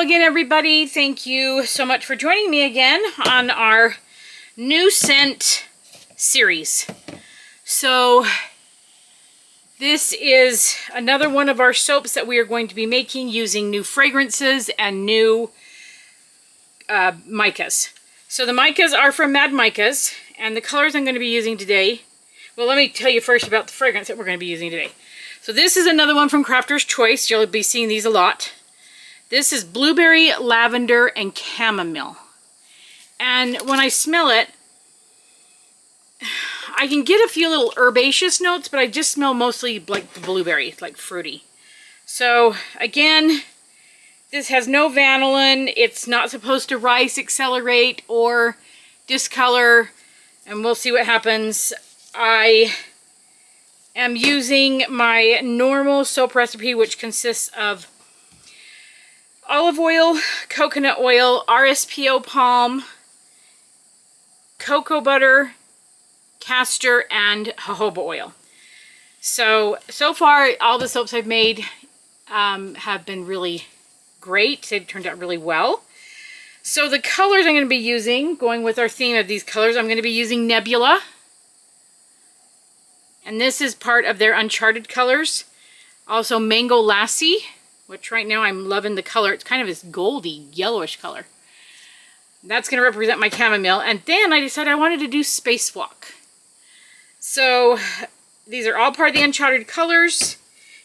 again, everybody. Thank you so much for joining me again on our new scent series. So this is another one of our soaps that we are going to be making using new fragrances and new micas. So the micas are from Mad Micas, and the colors I'm going to be using today, well, let me tell you first about the fragrance that we're going to be using today. So this is another one from Crafter's Choice. You'll be seeing these a lot. This is blueberry, lavender, and chamomile. And when I smell it, I can get a few little herbaceous notes, but I just smell mostly like the blueberry, like fruity. So again, this has no vanillin. It's not supposed to rise, accelerate, or discolor, and we'll see what happens. I am using my normal soap recipe, which consists of olive oil, coconut oil, RSPO palm, cocoa butter, castor, and jojoba oil. So far, all the soaps I've made have been really great. They've turned out really well. So the colors I'm going to be using, going with our theme of these colors, I'm going to be using Nebula. And this is part of their Uncharted colors. Also Mango Lassie, which right now I'm loving the color. It's kind of this goldy, yellowish color. That's going to represent my chamomile. And then I decided I wanted to do Spacewalk. So these are all part of the Uncharted colors.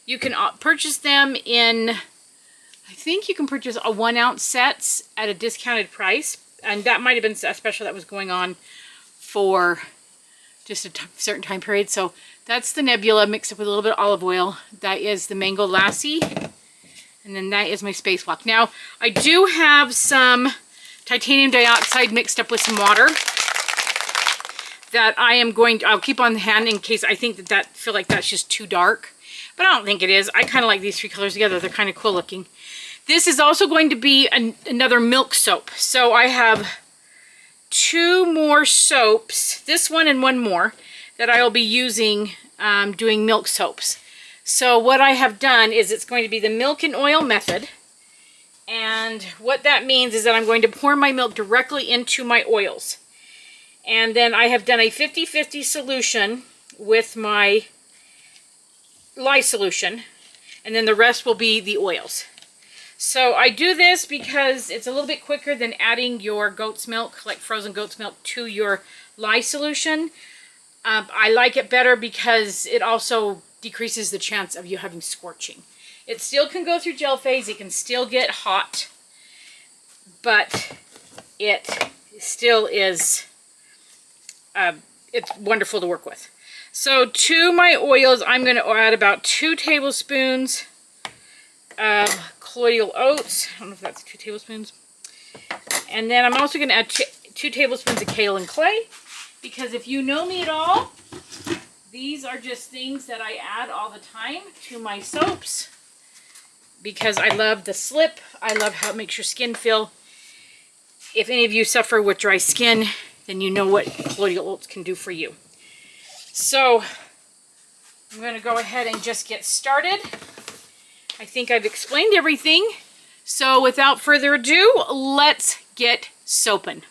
You can purchase them in, I think you can purchase a 1 ounce sets at a discounted price. And that might have been a special that was going on for just a certain time period. So that's the Nebula mixed up with a little bit of olive oil. That is the Mango Lassie. And then that is my Spacewalk. Now, I do have some titanium dioxide mixed up with some water that I'll keep on hand in case I think feel like that's just too dark. But I don't think it is. I kind of like these three colors together. They're kind of cool looking. This is also going to be another milk soap. So I have 2 more soaps, this one and one more, that I will be using doing milk soaps. So what I have done is it's going to be the milk and oil method. And what that means is that I'm going to pour my milk directly into my oils. And then I have done a 50-50 solution with my lye solution. And then the rest will be the oils. So I do this because it's a little bit quicker than adding your goat's milk, like frozen goat's milk, to your lye solution. I like it better because it also decreases the chance of you having scorching. It still can go through gel phase, it can still get hot, but it still is, it's wonderful to work with. So to my oils, I'm going to add about 2 tablespoons of colloidal oats. I don't know if that's 2 tablespoons. And then I'm also going to add 2 tablespoons of kaolin clay, because if you know me at all, these are just things that I add all the time to my soaps because I love the slip. I love how it makes your skin feel. If any of you suffer with dry skin, then you know what colloidal oats can do for you. So I'm going to go ahead and just get started. I think I've explained everything. So without further ado, let's get soaping.